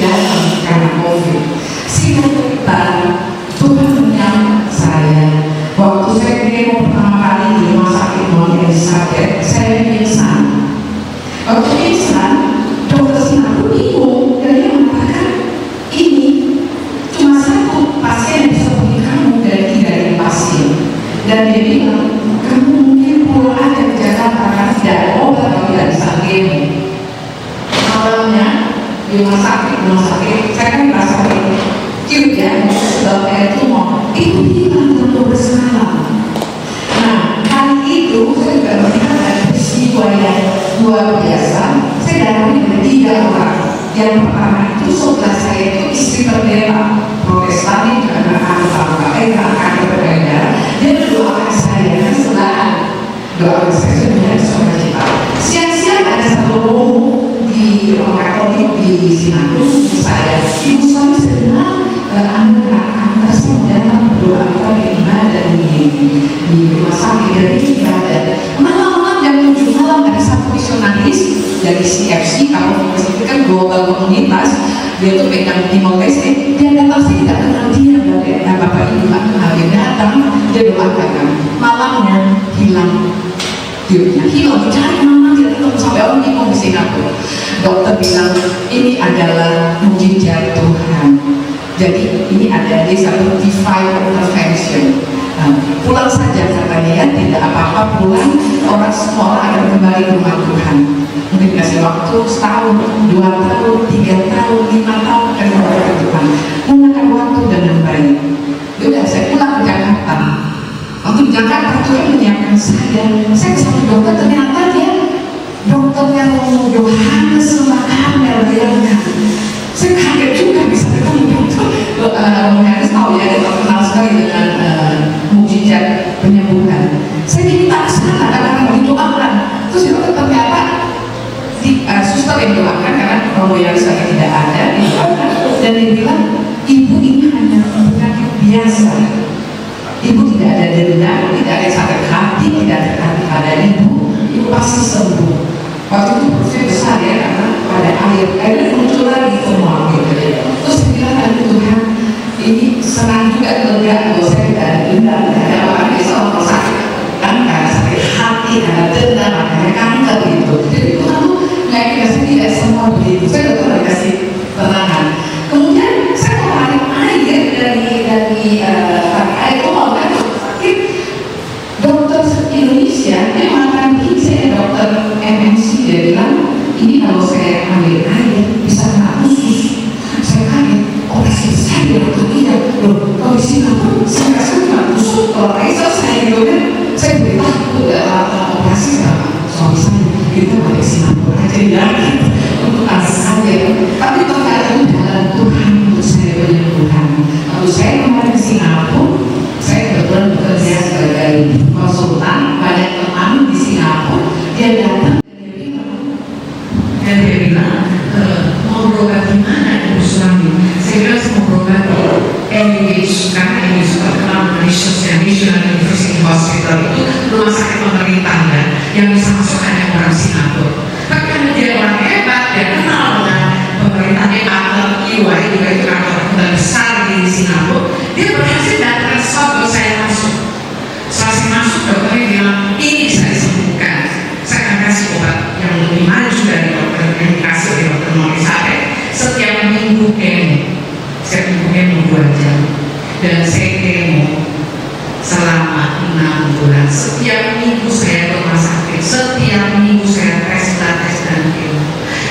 datang karena COVID. Singkat cerita, Tuhan menyambut saya. Waktu saya demo pertama kali di rumah sakit Mount Elizabeth, saya pingsan. Waktu pingsan, dokter Singapura bingung, dan dia mengatakan, ini cuma satu pasien yang bisa bagi kamu dari pasien. Dan dia bilang, kamu mungkin pulang aja ke Jakarta karena tidak ada obat kalau tidak bisa demo. Awalnya di rumah sakit, saya kan merasa cute ya, sebabnya itu mau itu hilang untuk bersalah. Nah, kali itu saya juga melihat ada peristiwa yang luar biasa. Saya dapat dari 3 orang. Yang pertama itu saudara saya itu istri pendeta Protestan juga akan berbeda. Dia mendoakan saya dan sebelahan doakan saya sebenarnya suka cita. Siang-siang ada satu romo di orang Katolik di Singapura saya. Ibu saya sedang anak saya datang berdoa kita beribadah di rumah sakit dari ibadah. Malam-malam jam 7 malam ada satu misionaris dari CFC, kalau itu kan global komunitas, dia tuh pegang Timor Leste. Dia datang, saya tidak kenal dia, dan bapak ibu dia datang, dia doakan. Malamnya hilang, dicari mama, dia tetap sampai orang bingung di Singapura. Dokter bilang ini adalah mujizat Tuhan. Jadi ini ada satu divine intervention. Pulang saja katanya ya, tidak apa-apa pulang. Semua orang akan kembali ke rumah Tuhan. Mungkin kasih waktu setahun, 2 tahun, 3 tahun, 5 tahun akan kembali ke Tuhan. Gunakan waktu dengan baik. Sudah saya pulang ke Jakarta. Waktu di Jakarta Tuhan menyiapkan saya. Saya ke satu dokter, ternyata dia dokternya Yohanes sama Karmel bayangkan. Saya kaget juga bisa ketemu dokter Yohanes, tahu ya, dia terkenal sekali dengan mujizat penyembuhan. Saya minta ke sana karena mau didoakan. Terus itu ternyata suster yang doakan karena Romo yang saya tidak ada didoakan, dan dia bilang ibu ini hanya penyakit biasa. Ibu tidak ada dendam, tidak ada sakit hati, tidak ada hati pada ibu pasti sembuh. Waktu itu perutnya besar ya, karena pada airnya muncul lagi semua gitu. Terus saya bilang, Tuhan, ini senang juga lega kalau saya tidak ada dendam, tidak ada orang yang selalu sakit kan, karena sakit hati, karena dendam, karena kanker gitu. Jadi Tuhan tuh nggak dikasih tidak semua begitu. Saya betul dikasih tenangan. Kemudian saya mau tarik air dari air kolam kan sakit. Dokter Indonesia dia mengatakan ini saya dokter MNC, dia bilang ini kalau saya ambil air bisa kena usus. Saya kaget, operasi besar ya dokter, iya loh, kalau di Singapura saya rasa kena usus, kalau air selesai gitu kan. Saya beritahu operasi sama suami saya, kita balik Singapura aja ya untuk anak saya. Tapi ternyata dalam Tuhan untuk saya penyembuhan. Lalu saya kemarin ke Singapura, saya kebetulan bekerja sebagai konsultan, banyak teman di Singapura. Dia datang dan dia bilang mau berobat di mana ibu suami? Saya bilang saya mau berobat di MUH, karena MUH terkenal National University Hospital itu rumah sakit pemerintah ya, yang bisa masuk hanya orang Singapura. Tapi karena dia orang hebat, dia kenal dengan pemerintahnya, kantor EY juga itu kantor besar di Singapura. Dia berhasil datang slot buat saya masuk. Setelah saya masuk, dokternya bilang ini bisa disembuhkan. Saya akan kasih obat yang lebih maju dari dokter yang dikasih di dokter Morisade. Setiap minggu kemo, setiap minggu kemo 2 jam, dan saya kemo selama 6 bulan. Setiap minggu saya ke rumah sakit, setiap minggu saya tes dan kemo.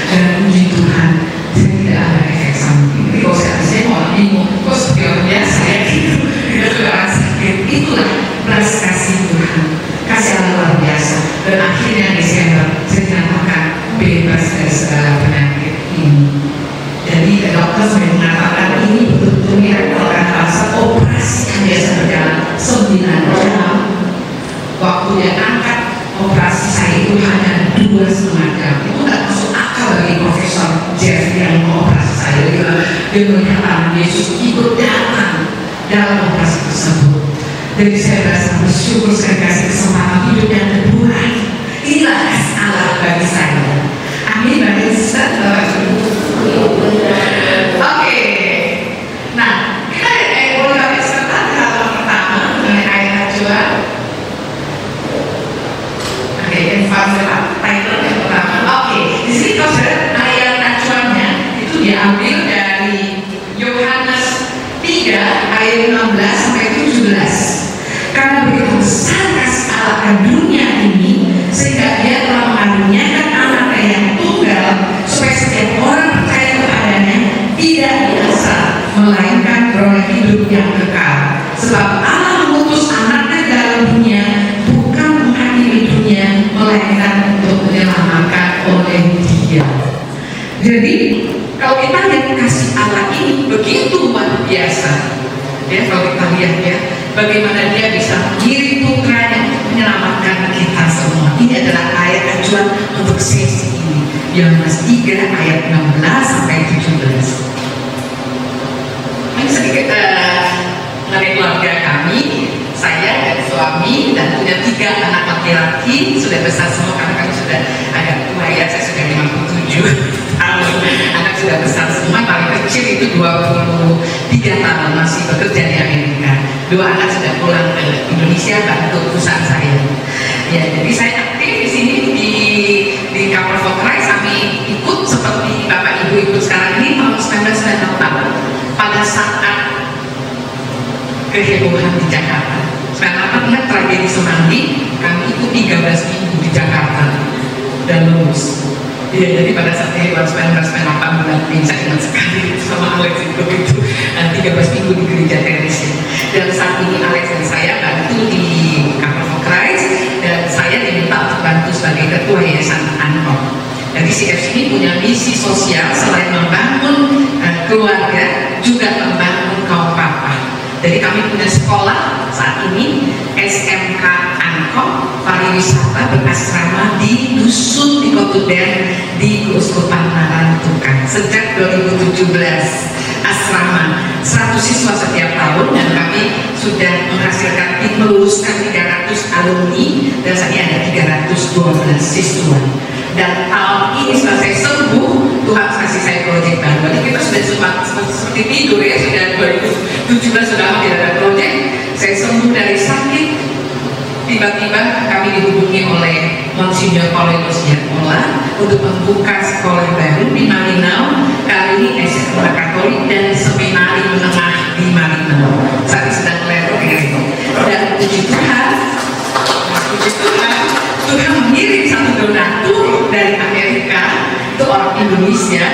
Dan puji Tuhan, saya tidak ada efek samping. Jadi kalau saya orang bingung, kok seperti orang biasa ya gitu, tidak juga orang sakit. Itulah belas kasih Tuhan, kasih Allah luar biasa. Dan akhirnya Desember saya dinyatakan bebas dari segala penyakit ini. Jadi dokter saya mengatakan ini betul-betul miracle, karena saat operasi yang biasa berjalan 9 jam, waktunya angkat operasi saya itu hanya 2,5 jam. Itu tidak masuk akal bagi Profesor Jeff yang mengoperasi saya. Dia melihat Yesus ikut datang dalam operasi tersebut. Jadi saya berasa bersyukur saya kasih kesempatan hidup yang kedua. Inilah kasih Allah bagi saya. Amin. Bagi saya ayat 16 sampai 17. Karena begitu besar kasih Allah akan dunia ini, sehingga Dia telah mengaruniakan anaknya yang tunggal, supaya setiap orang percaya kepadanya tidak binasa, melainkan beroleh hidup yang kekal. Sebab Allah mengutus anaknya dalam dunia bukan menghakimi dunia, melainkan untuk menyelamatkan oleh Dia. Jadi kalau kita lihat kasih Allah ini begitu luar biasa, ya, kalau kita lihat ya, bagaimana Dia bisa mengirim putranya untuk menyelamatkan kita semua. Ini adalah ayat acuan untuk sesi ini, Yohanes 3 ayat 16 sampai 17. Ini sedikit mengenai keluarga kami. Saya dan suami dan punya 3 anak laki-laki, sudah besar semua karena kami sudah agak tua ya, saya sudah 57 tahun. Anak sudah besar semua, paling kecil itu 23 tahun, masih bekerja di Amerika. 2 anak sudah pulang ke Indonesia bantu perusahaan saya. Ya, jadi saya aktif di sini di Couple for Christ. Kami ikut seperti Bapak Ibu ikut sekarang ini tahun 1998 pada saat kehebohan di Jakarta. Sekarang lihat tragedi Semanggi, kami ikut 13 minggu di Jakarta dan lulus. Ya, jadi pada saat kehebohan 1998 bulan Mei, saya ingat sekali sama Alex itu 13 minggu di gereja Teresia. Dan saat ini Alex dan saya bantu di Couple for Christ, dan saya diminta untuk bantu sebagai ketua Yayasan Ankom. Jadi CFC ini punya misi sosial selain membangun keluarga, juga membangun kaum papa. Jadi kami punya sekolah saat ini SMK Ankom pariwisata berasrama di dusun di Kotuden di Keuskupan Narantuka sejak 2017. Asrama 100 siswa setiap tahun, dan kami sudah menghasilkan meluluskan 300 alumni dan saat ini ada 312 siswa. Dan tahun ini setelah saya sembuh, Tuhan kasih saya proyek baru. Jadi kita sudah seperti tidur ya, sudah 2017 sudah tidak ada proyek. Saya sembuh dari sakit, tiba-tiba kami dihubungi oleh Monsignor Paulinus Yakola untuk membuka sekolah baru di Malinau. Kali ini SMA Katolik dan seminari menengah di Malinau. Saat ini sedang level itu. Dan puji Tuhan, Tuhan mengirim satu donatur dari Amerika, itu orang Indonesia.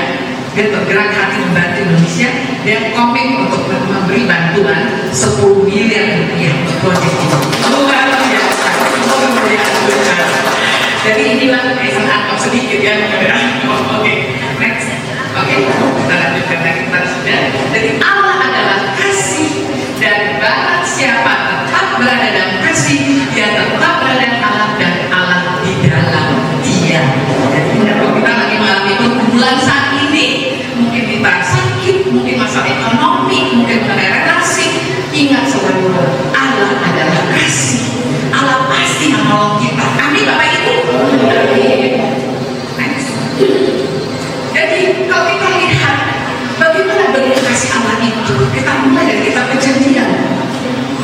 Dia tergerak hati membantu Indonesia. Dia komit untuk memberi bantuan 10 miliar rupiah untuk proyek ini. Luar biasa, luar biasa. Jadi inilah Yayasan Ankom sedikit ya. Oke, next. Oke, kita lanjutkan lagi, kita sudah. Jadi Allah adalah kasih, dan barang siapa tetap berada dalam kasih, dia tetap berada dalam Allah, dan Allah di dalam Dia. Jadi kalau kita lagi mengalami pergumulan saat ini, mungkin kita sakit, mungkin masalah ekonomi, mungkin mengenai relasi, ingat selalu Allah adalah kasih. Allah pasti menolong kita. Amin Bapak Ibu. Next. Jadi kalau kita lihat bagaimana bentuk kasih Allah itu, kita mulai dari kitab Perjanjian.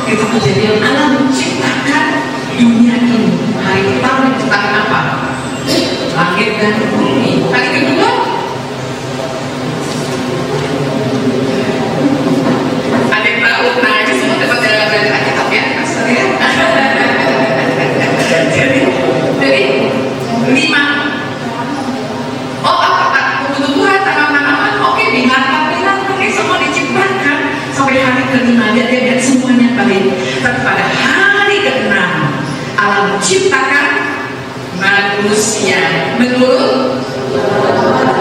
Kitab Perjanjian, Allah menciptakan dunia ini. Hari pertama menciptakan apa? Langit dan bumi. Hari kedua, ada yang tahu? Nah, ini semua dapat dari belajar kitab ya, Pastor ya. Jadi 5. Oh, apa kebutuhan tanaman-tanaman? Oke, binatang-binatang semua diciptakan sampai hari ke-5 dia semuanya baik. Tapi pada hari ke-6 Allah menciptakan manusia menurut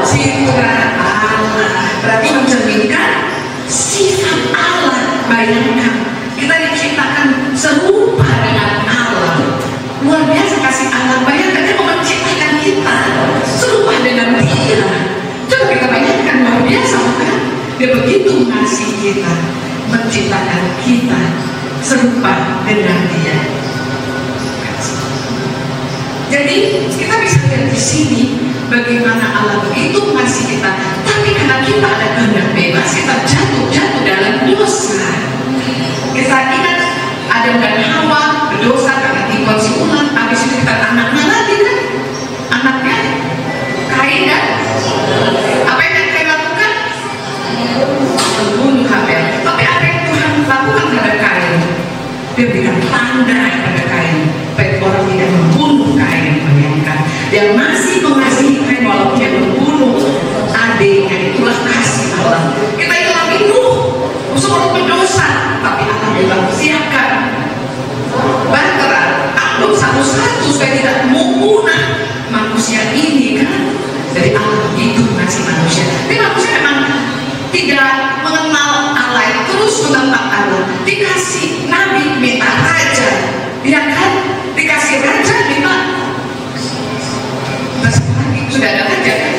citra Allah. Berarti mencerminkan sifat Allah. Bayangkan kita diciptakan serupa dengan Allah. Luar biasa kasih Allah. Bayangkan Dia mau menciptakan kita serupa dengan Dia. Coba kita bayangkan, luar biasa bukan? Dia begitu mengasihi kita, menciptakan kita serupa dengan Dia. Jadi kita bisa lihat di sini bagaimana Allah begitu mengasihi kita, tapi karena kita ada kehendak bebas, kita jatuh dalam dosa. Kita ingat Adam dan Hawa berdosa karena tipuan si ular. Habis itu kita anaknya lagi kan, anaknya Kain kan. Apa yang Kain lakukan? Membunuh Habel. Tapi apa yang Tuhan Dia berikan tanda pada Kain supaya orang tidak membunuh Kain. Bayangkan, dia masih mengasihi Kain walaupun dia membunuh adiknya. Itulah kasih Allah. Kita itu lagi semua berdosa, tapi Allah bilang siapkan baterai anggur satu-satu supaya tidak membunuh manusia ini kan. Jadi Allah itu mengasihi manusia. Tapi manusia memang tidak mengenal Allah, terus menentang Allah. Dikasih nabi minta raja, ya kan? Dikasih raja minta terus lagi sudah ada raja kan?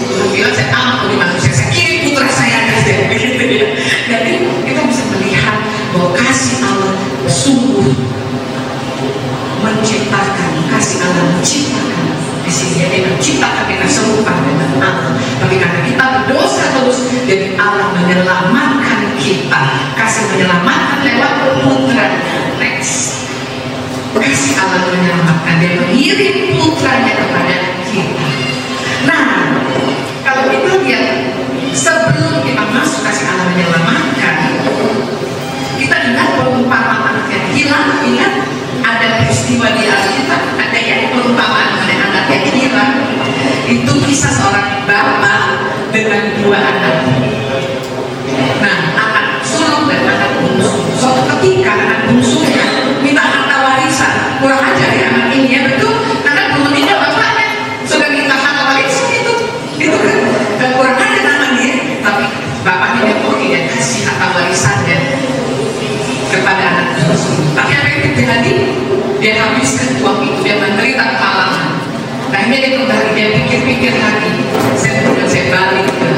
Tuhan bilang saya ampuni manusia, saya kirim putra saya aja, begitu ya. Jadi kita bisa melihat bahwa kasih Allah sungguh menciptakan, kasih Allah menciptakan. Di sini dia menciptakan kita serupa dengan Allah. Tapi karena kita berdosa terus, jadi Allah menyelamatkan kita. Kasih menyelamatkan lewat putranya. Next, kasih Allah menyelamatkan, dia mengirim putranya kepada kita. Nah, kalau kita lihat sebelum kita masuk kasih Allah menyelamatkan, kita ingat perumpamaan anak yang hilang. Ingat ada peristiwa di Alkitab, ada yang perumpamaan mengenai anak yang hilang. Itu kisah seorang bapak dengan dua anak. Nah, anak sulung dan anak bungsu. Suatu ketika anak bungsunya minta harta warisan. Kurang ajar ya anak ini ya, betul. Anak belum meninggal bapaknya sudah minta harta warisan itu kan. Dan kurang ajar namanya. Tapi bapaknya dia pergi dan kasih harta warisannya kepada anak bungsu. Tapi apa yang terjadi? Dia habiskan uang itu, dia menderita kemalaman. Akhirnya dia kembali, dia pikir-pikir lagi. Saya balik ke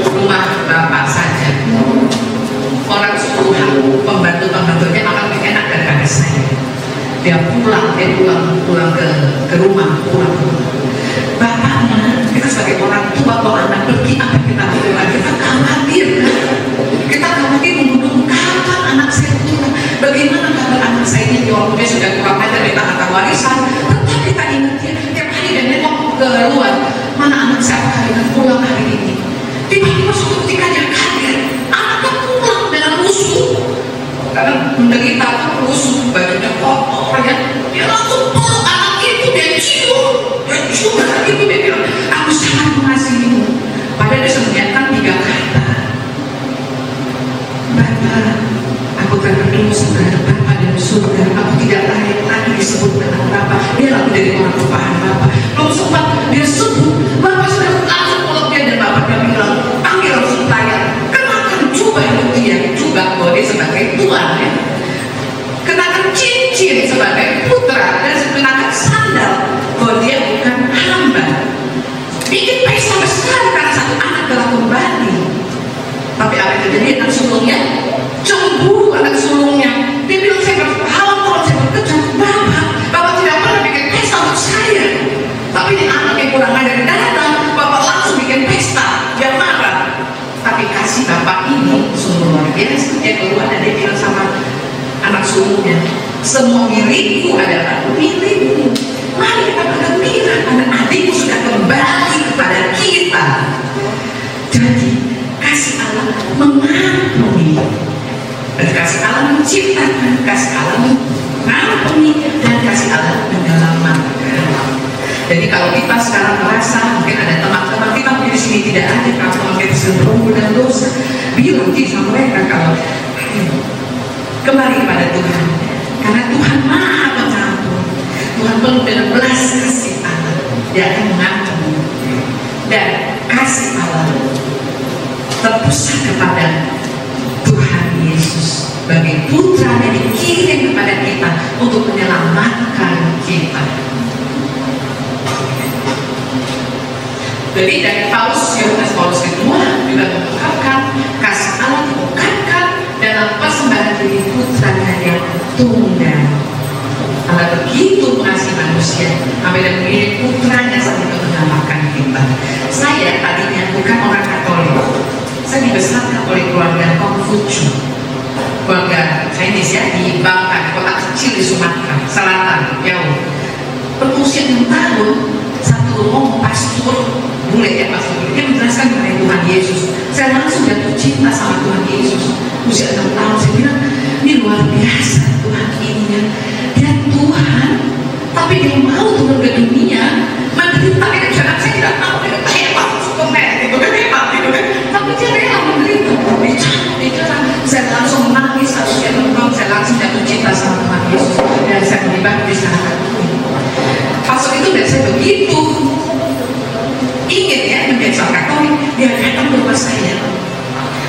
rumah bapak saja. Orang suruhan pembantu-pembantunya akan lebih enak daripada saya. Dia pulang ke rumah, pulang. Bapaknya, kita sebagai orang tua, kalau anak pergi apa kita lakukan? Kita khawatir kan? Kita khawatir membunuh kapan anak saya pulang. Bagaimana kabar anak saya ini? Walaupun dia sudah kurang ajar minta harta warisan, tetap kita ingat ya. Tiap hari dia nengok keluar, mana anak saya akan pulang hari ini. Tiba-tiba suatu ketika dia kaget, anaknya pulang dengan rusuh. Karena menderita rusuh, bajunya kotor ya. Dia langsung peluk anak itu, dia cium anak itu, dia bilang, aku sangat mengasihimu. Padahal dia sebenarnya 3 kata. Bapak, aku akan berdosa terhadap Bapak dan surga. Aku tidak layak lagi disebut dengan Bapak. Dia lalu dari orang tuaan Bapak. Belum sempat dia sebut, Bapak sudah langsung peluk dia dan Bapaknya bilang, panggil langsung tanya, kenakan jubah itu dia, jubah bahwa dia sebagai tuan ya. Kenakan cincin sebagai putra dan kenakan sandal bahwa dia bukan hamba. Bikin pesta besar karena satu anak telah kembali. Tapi apa yang terjadi? Anak sulungnya cemburu, anak sulungnya. Dia bilang, saya berhalang kalau saya bekerja. Bapak tidak pernah bikin pesta untuk saya. Tapi ini anak yang kurang ajar datang, Bapak langsung bikin pesta. Dia marah. Tapi kasih Bapak ini sungguh luar biasa. Dia keluar dan dia bilang sama anak sulungnya, semua milikku adalah milikmu. Mari kita bergembira, anak adikku sudah kembali kepada kita. Jadi kasih Allah mengampuni, dan kasih Allah menciptakan, kasih Allah mengampuni, dan kasih Allah menyelamatkan. Jadi kalau kita sekarang merasa mungkin ada teman-teman kita di sini tidak ada, kalau kita sedang dan dosa, bilang sama mereka kalau kembali kepada Tuhan, karena Tuhan Maha Pengampun. Tuhan penuh dengan belas kasih Allah, Dia akan mengampuni. Dan kasih Allah terpusat kepada Tuhan Yesus sebagai putranya dikirim kepada kita untuk menyelamatkan kita. Jadi dari Yohanes Paulus kedua juga mengungkapkan kasih Allah diungkapkan dalam persembahan diri putranya yang tunggal. Allah begitu mengasihi manusia sampai dan mengirim putranya saat itu menyelamatkan kita. Saya tadinya bukan orang Katolik. Saya dibesarkan oleh keluarga Konghucu, keluarga Chinese ya, di Bangka, kota kecil di Sumatera Selatan, jauh. Berusia 6 tahun, satu romo pastor, bule ya pastor, dia menjelaskan mengenai Tuhan Yesus. Saya langsung jatuh cinta sama Tuhan Yesus. Usia 6 tahun, saya bilang, ini luar luar biasa Tuhan ini ya. Dia Tuhan, tapi dia mau turun ke dunia menderita. Saya tidak tahu, hebat, superman gitu kan, hebat gitu kan, tapi dia rela menderita. Bicara, saya langsung menangis, saya nonton, saya langsung jatuh cinta sama Tuhan Yesus, dan saya terlibat di sana. Pas itu dan saya begitu ingin ya menjadi seorang Katolik, dia datang ke rumah saya.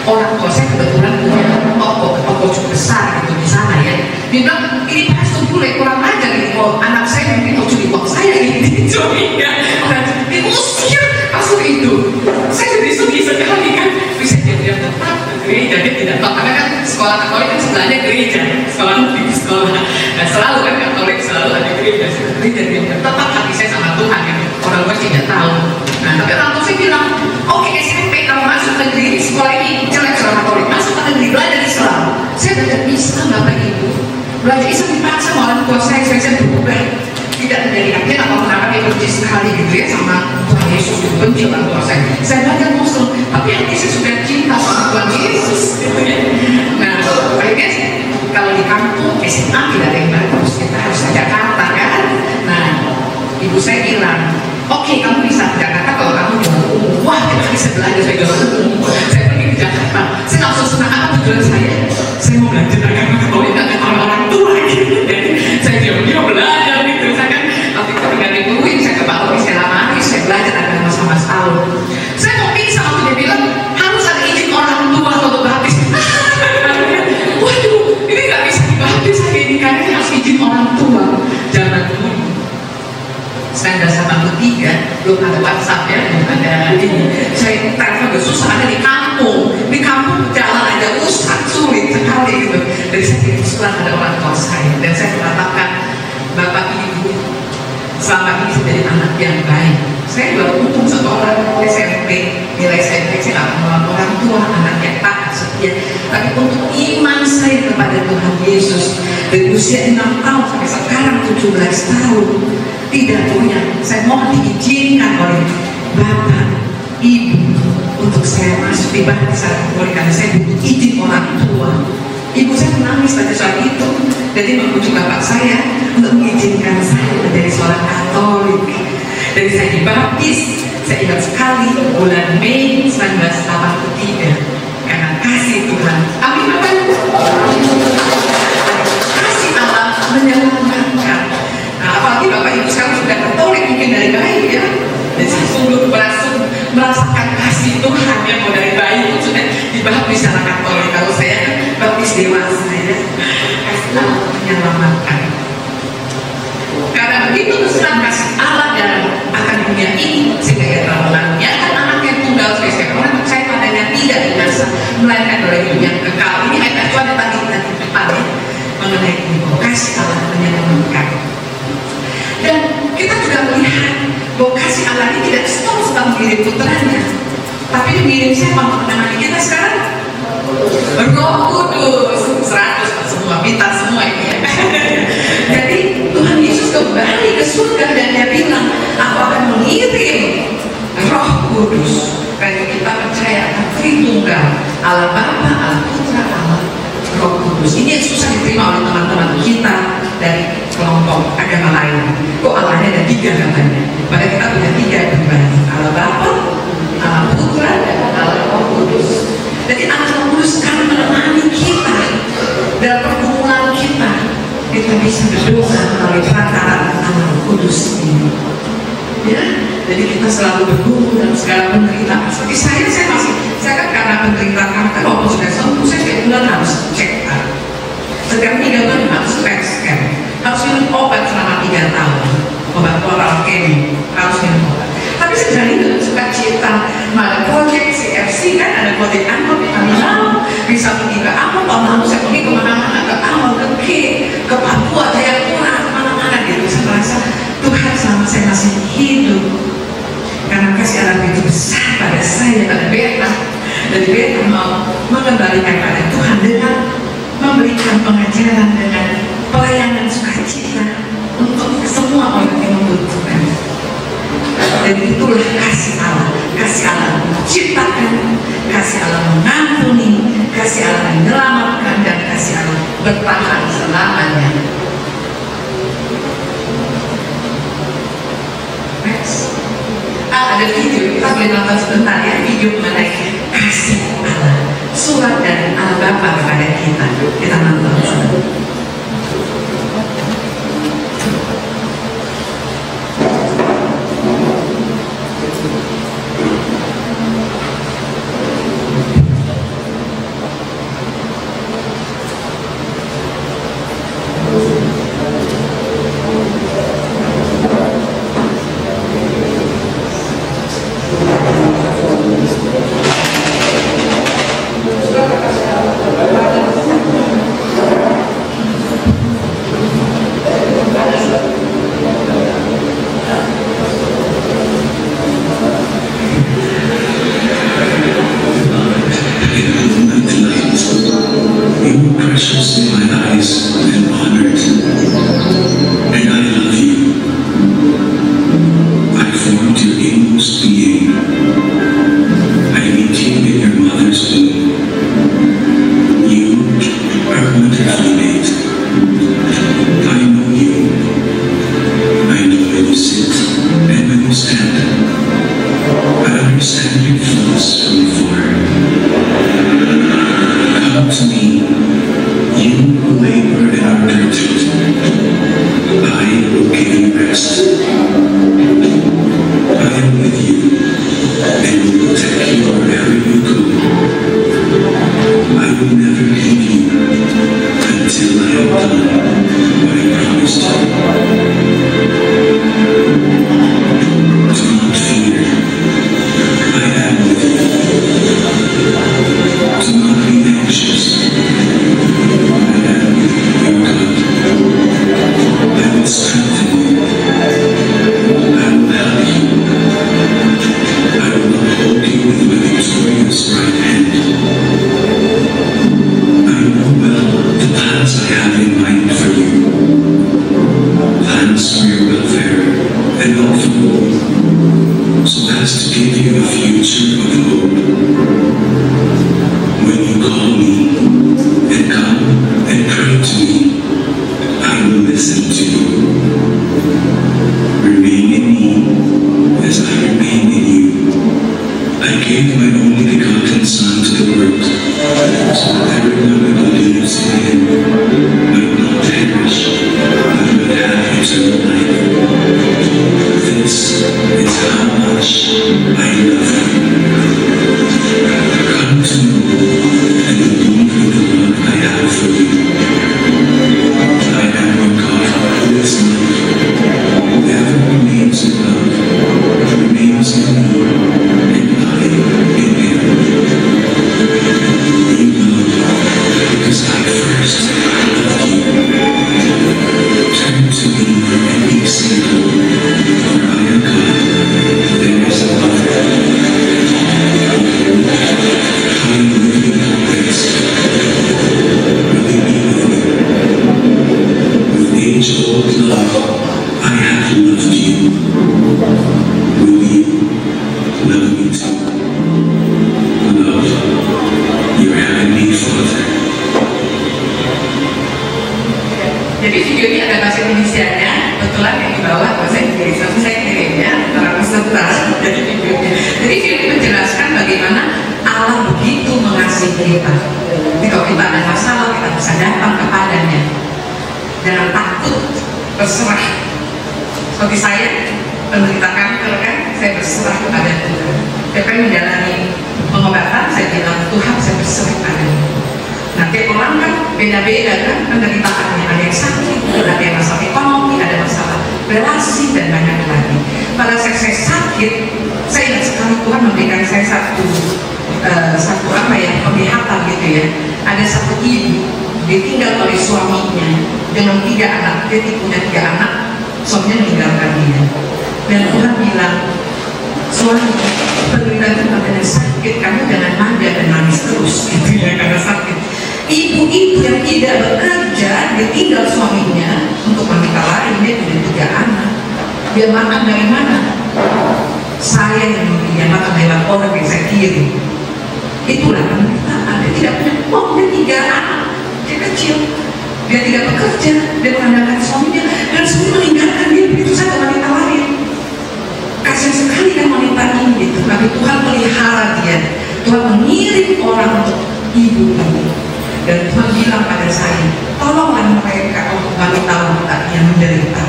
Orang tua saya kebetulan punya toko cukup besar gitu di sana ya. Dia bilang, ini pastor bule kurang ajar nih, oh, anak saya mungkin mau curi uang saya ini, curi ya. Dan diusir pastor itu. Saya jadi sedih sekali kan. Bisa dia tetap ke gereja, dia tidak tahu karena kan sekolah Katolik kan sebelahnya gereja, sekolah negeri sekolah. Dan selalu kan Katolik selalu ada gereja, dia tetap hati saya sama Tuhan ya. Orang luar tidak tahu. Nah, tapi orang tua saya bilang, oke SMP kamu masuk negeri, sekolah ini jelek sekolah Katolik, masuk ke negeri belajar Islam. Saya belajar Islam Bapak Ibu, belajar Islam dipaksa sama orang tua saya berubah, tidak menjadi akhir atau kenapa dia benci sekali gitu ya sama Tuhan Yesus, itu benci orang tua saya. Saya belajar Muslim, tapi hati saya sudah cinta sama Tuhan Yesus gitu ya. Nah, akhirnya kalau di kampung SMA tidak ada yang bagus, kita harus ke Jakarta kan. Nah, ibu saya bilang, oke, kamu bisa ke Jakarta kalau kamu jual umum. Wah, kita bisa belajar saya jual umum. Saya pergi ke Jakarta. Saya nggak usah senang apa tujuan saya. Saya mau belajar agama Katolik, nggak kata orang tua gitu. Jadi saya diam-diam belajar gitu. Saya kan waktu itu tinggal di Pluit, saya ke Bali, saya lama saya belajar agama sama setahun. Saya mau pingsan waktu dia bilang harus ada izin orang tua untuk baptis. Waduh, ini nggak bisa dibaptis lagi ini karena harus izin orang tua. Jangan dulu. 1983 belum ada WhatsApp ya, belum ada ini. Saya telepon udah susah, ada di kampung jalan aja rusak, sulit sekali gitu. Jadi saya kirim surat pada orang tua saya dan saya mengatakan, Bapak Ibu, selama ini saya jadi anak yang baik. Saya baru untung sekolah SMP, nilai SMP saya nggak menolak orang tua, anak yang taat setia. Tapi untuk iman saya kepada Tuhan Yesus dari usia 6 tahun sampai sekarang 17 tahun tidak punya. Saya mohon diizinkan oleh Bapak, Ibu untuk saya masuk di baptisan Katolik karena saya butuh izin orang tua. Ibu saya menangis pada saat itu, jadi menguji bapak saya untuk mengizinkan saya menjadi seorang Katolik. Jadi saya dibaptis, saya ingat sekali bulan Mei 1983 karena kasih Tuhan. Amin Bapak Ibu. Kasih Allah menyelamatkan. Nah, apalagi Bapak Ibu sekarang sudah Katolik mungkin dari bayi ya. Dan saya sungguh merasakan kasih Tuhan yang mau dari bayi pun sudah dibaptis secara Katolik. Kalau saya kan baptis dewasa ya, kasih Allah menyelamatkan. Karena begitu besar kasih Allah dalam akan dunia ini sehingga ia telah mengaruniakan anak yang tunggal sebagai orang percaya padanya tidak binasa melainkan oleh hidup yang kekal. Ini ayat Tuhan yang tadi kita depan ya, mengenai itu kasih Allah menyelamatkan. Dan kita juga melihat bahwa kasih Allah ini tidak stop setelah mengirim putranya, tapi mengirim siapa menemani kita sekarang? Roh Kudus. 100 semua, minta semua ini ya. Jadi Tuhan Yesus kembali ke surga dan dia bilang, aku akan mengirim Roh Kudus. Karena kita percaya akan Tritunggal, Allah Bapa, Allah Putra, Allah Roh Kudus. Ini yang susah diterima oleh teman-teman kita dari kelompok agama lain. Kok Allahnya ada 3 katanya? Padahal kita punya 3 pribadi, Allah Bapa, Allah Putra, dan Allah Roh Kudus. Jadi Allah Roh Kudus akan menemani kita dalam pergumulan kita. Kita bisa berdoa melalui perantara Allah Roh Kudus ini. Ya, jadi kita selalu bergumul dalam segala penderitaan. Seperti saya kan karena penderitaan kanker, walaupun sudah sembuh, saya setiap bulan harus cek up. Setiap 3 bulan harus PET scan, harus minum obat selama 3 tahun, obat oral kemi, harus minum obat. Tapi sejauh itu suka cita, ada proyek CFC kan, ada proyek Angkot di Kamilau, bisa pergi ke Angkot, tahun lalu saya pergi kemana-mana, ke Angkot, ke Papua, Jayapura, kemana-mana gitu. Saya merasa Tuhan selama saya masih hidup, karena kasih Allah itu besar pada saya, pada beta, dan beta mau mengembalikan pada Tuhan dengan memberikan pengajaran dengan pelayanan sukacita untuk semua orang yang membutuhkan. Dan itulah kasih Allah menciptakan, kasih Allah mengampuni, kasih Allah menyelamatkan, dan kasih Allah bertahan selamanya. Next. Ada video, kita boleh nonton sebentar ya, video mengenai kasih Allah, surat dari Allah Bapa kepada kita. Kita nonton sebentar. Jadi video ini ada bahasa Indonesia-nya, kebetulan yang di bawah bahasa Inggris, tapi saya kirimnya para peserta. Jadi video ini menjelaskan bagaimana Allah begitu mengasihi kita. Jadi kalau kita ada masalah, kita bisa datang kepadanya. Jangan takut, berserah. Seperti saya, penderita kanker kan, saya berserah kepada Tuhan. Saya menjalani pengobatan, saya bilang Tuhan, saya berserah padanya. Nanti orang kan beda-beda kan penderitaannya, ada yang sakit, ada yang masalah ekonomi, ada masalah relasi dan banyak lagi. Pada saat saya sakit, saya ingat sekali Tuhan memberikan saya satu apa ya, penglihatan gitu ya. Ada satu ibu ditinggal oleh suaminya dengan 3 anak, dia punya 3 anak, suaminya meninggalkan dia. Dan Tuhan bilang, suami penderitaan itu katanya sakit, kamu jangan manja dan nangis terus gitu ya karena sakit. Ibu-ibu yang tidak bekerja ditinggal suaminya untuk wanita lain, dia punya 3 anak, dia makan dari mana? Saya yang memberinya makan lewat orang yang saya kirim. Itulah penderitaan. Dia tidak punya uang, dia 3 anak, dia kecil. dia tidak bekerja, dia mengandalkan suaminya, dan suami meninggalkan dia begitu saja wanita lain. Kasian sekali kan wanita ini gitu. Tapi Tuhan pelihara dia. Tuhan mengirim orang untuk ibu ini. Dan Tuhan bilang pada saya, tolonglah mereka untuk wanita-wanita yang menderita,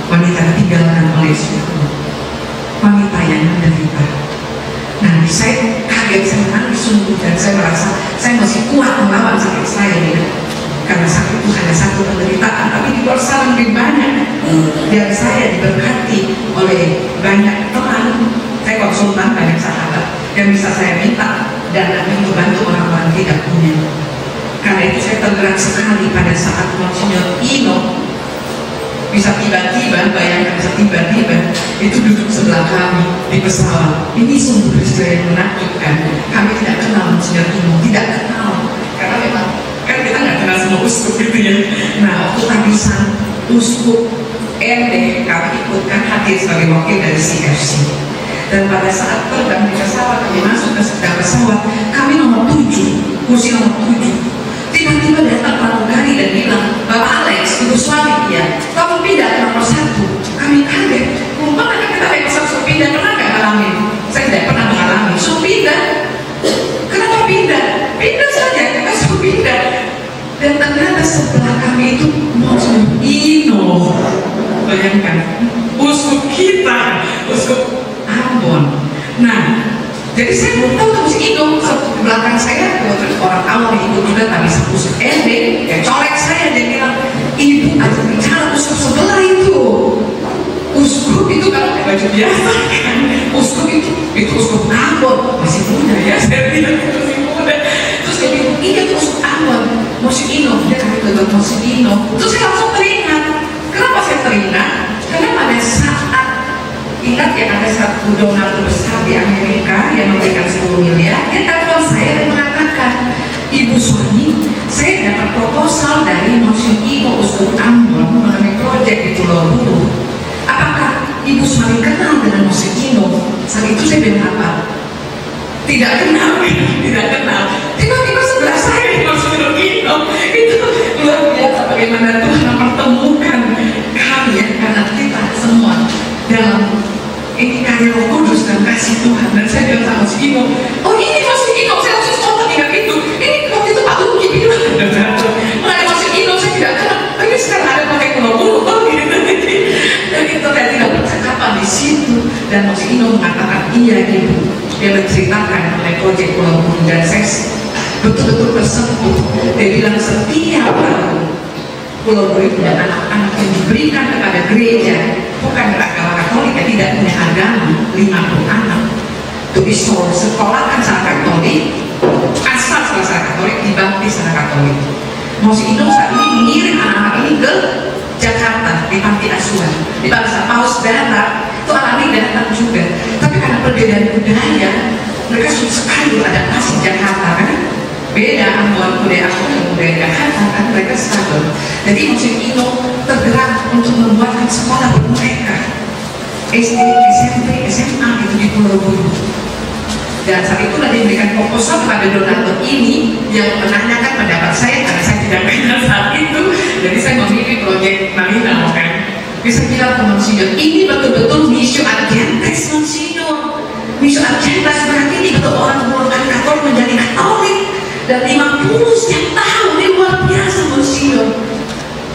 wanita ditinggalkan oleh suami, wanita yang menderita. Nah, saya kaget, saya menangis sungguh, dan saya merasa saya masih kuat melawan sakit saya ya. Karena sakit itu hanya satu penderitaan, tapi di luar sana lebih banyak. Dan saya diberkati oleh banyak teman. Saya konsultan banyak sahabat yang bisa saya minta dana untuk bantu orang-orang tidak punya. Karena itu saya tergerak sekali pada saat Monsinyur Ino bisa tiba-tiba, bayangkan bisa tiba-tiba itu duduk sebelah kami di pesawat. Ini sungguh peristiwa yang menakjubkan. Kami tidak kenal Monsinyur Ino, tidak kenal, karena memang kan kita nggak kenal semua uskup gitu ya. Nah, waktu tabisan uskup RD kami ikutkan hadir sebagai wakil dari CFC. Dan pada saat terbang di pesawat, kami masuk ke sekitar pesawat, kami nomor 7, kursi nomor 7. Tiba-tiba datang pramugari dan bilang, Bapak Alex, ibu suami dia, kamu pindah ke nomor 1. Kami kaget, pernah kita naik pesawat suruh pindah, pernah nggak ngalamin? Saya tidak pernah mengalami, suruh pindah. Kenapa pindah? Pindah saja, kita suruh pindah. Dan ternyata sebelah kami itu Monsinyur Ino. Bayangkan, uskup kita, uskup Ambon. Nah, jadi saya belum tahu tuh si Ino. Di belakang saya orang awam ikut juga tapi uskup RD, ya colek saya, dia bilang, ibu aja bicara uskup sebelah itu. Uskup itu kalau pakai baju biasa kan, uskup itu uskup Ambon, masih muda ya, saya bilang itu masih muda. Terus dia bilang, ini tuh uskup Ambon, Monsinyur Ino, dia kami ke Monsinyur Ino. Terus saya langsung teringat. Kenapa saya teringat? Karena pada saat ingat ya, ada satu donatur besar di Amerika yang memberikan 10 miliar. Dia telepon saya dan mengatakan, ibu suami, saya dapat proposal dari Monsinyur Ino uskup Ambon mengenai proyek di Pulau Buru. Apakah ibu suami kenal dengan Monsinyur Ino? Saat itu saya bilang apa? Tidak kenal, tidak kenal. Tiba-tiba sebelah saya Monsinyur Ino. Itu luar biasa bagaimana Tuhan mempertemukan kami ya, karena kita semua dalam ini karya Roh Kudus dan kasih Tuhan. Dan saya bilang sama si Ino, oh ini Monsinyur Ino, saya langsung spontan ingat itu. Ini waktu itu Pak Luki bilang, mengenai Monsinyur Ino saya tidak kenal. Oh ini sekarang ada pakai Pulau Buru, gitu. Dan itu saya tidak percakapan di situ. Dan Monsinyur Ino mengatakan, iya ibu. Dia menceritakan mengenai proyek Pulau Buru dan saya betul-betul tersentuh. Dia bilang setiap tahun Pulau Buru dan anak-anak yang diberikan kepada gereja bukan beragama Katolik yang tidak punya agama, 50 anak itu disekolahkan secara Katolik, asal secara Katolik, dibaptis secara Katolik. Monsinyur Ino saat ini mengirim anak-anak ini ke Jakarta di panti asuhan di bangsa Paus Barat. Itu anak ini datang juga, tapi karena perbedaan budaya mereka sulit sekali beradaptasi di Jakarta kan. Beda Ambon, budaya Ambon dan budaya Jakarta kan, mereka struggle. Jadi Monsinyur Ino tergerak untuk membuatkan sekolah buat mereka, SD, SMP, SMA itu di Pulau Buru. Dan saat itu dia memberikan proposal pada donatur ini yang menanyakan pendapat saya karena saya tidak kenal saat itu. Jadi saya memilih proyek Marina kan. Bisa bilang ke Monsinyur, ini betul-betul missio Argentes Monsinyur. Missio Argentes berarti ini betul orang golongan Katolik menjadi Katolik. Dan 50 setiap tahun, ini luar biasa Monsinyur.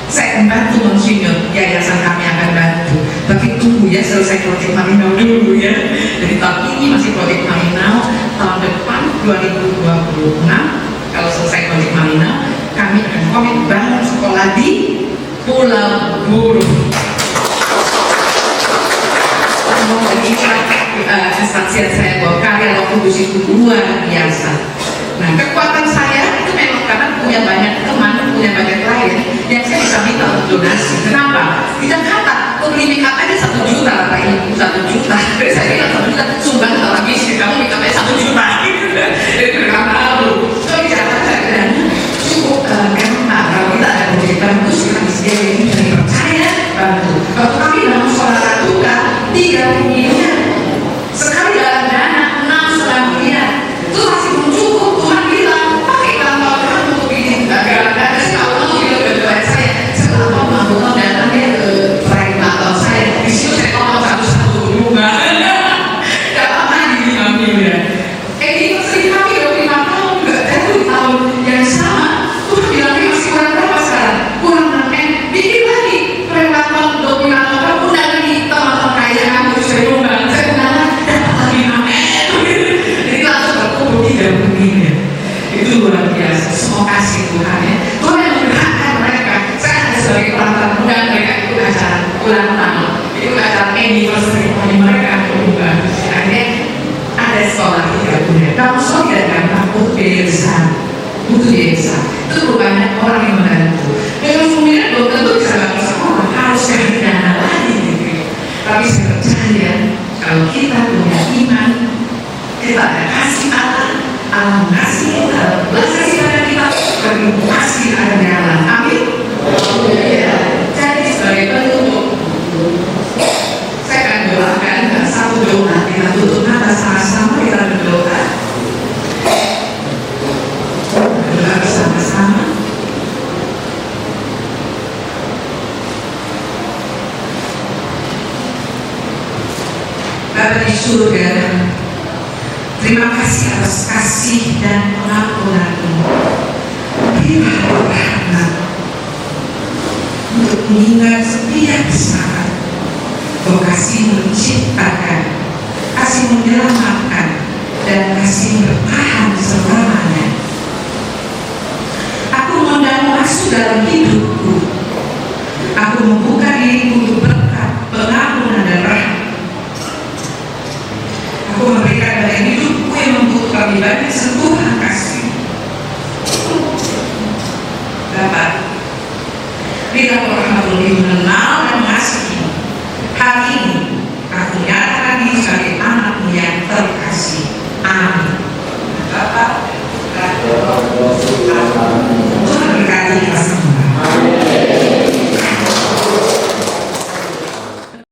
Saya akan bantu Monsinyur, yayasan kami akan bantu. Tapi tunggu ya, selesai proyek Marinau dulu ya. Jadi tahun ini masih proyek Marinau, tahun depan 2026 kalau selesai proyek Marinau, kami akan komit bangun sekolah di Pulau Buru. Ini kesaksian saya bahwa karya Roh Kudus itu luar biasa. Nah, kekuatan saya itu memang karena punya banyak teman, punya banyak klien yang saya bisa minta untuk donasi. Kenapa? Di Jakarta, untuk beli make up aja 1 juta, Bapak Ibu, 1 juta. Jadi saya bilang 1 juta, sumbang kalau miskin, kamu make up aja 1 juta. Jadi mereka malu. Kalau di Jakarta dan cukup gampang. Kalau kita ada proyek bagus, kami sendiri dari percaya bantu. Kalau kami dalam sekolah ratuka 30 miliar, sekali dalam dana 6,5 miliar. Itu masih belum cukup. Tuhan bilang pakai kantor kamu untuk ini. Gak ada. Kalau kamu bilang sudah begini. Itu luar biasa, semua kasih Tuhan ya. Tuhan yang menggerakkan mereka. Saya ada sebagai orang tua muda, mereka ikut acara ulang tahun, ikut acara anniversary mereka berubah. Akhirnya ada sekolah tidak punya. Kalau sekolah tidak gampang, butuh biaya besar, itu bukannya orang yang membantu. Dengan pembinaan belum tentu bisa bangun sekolah, harus cari dana lagi gitu. Tapi saya percaya kalau kita punya iman, kita ada kasih Allah, Allah kasih kita, belas kasih pada kita, kasih ada di Allah. Amin. Jadi sebagai penutup, saya akan doakan satu doa. Kita tutup mata sama-sama, kita berdoa. Berdoa bersama-sama. Bapa di surga, terima kasih atas kasih dan pengampunan-Mu. Berilah rahmat untuk mengingat setiap saat bahwa kasih menciptakan, kasih menyelamatkan, dan kasih bertahan selamanya. Aku mengundang masuk dalam hidupku. Aku membuka diriku untuk berkat, pengampunan, dan rahmat. Aku memberikan pada hidupku yang membutuhkan lebih banyak sentuhan kasih. Bapak, berikan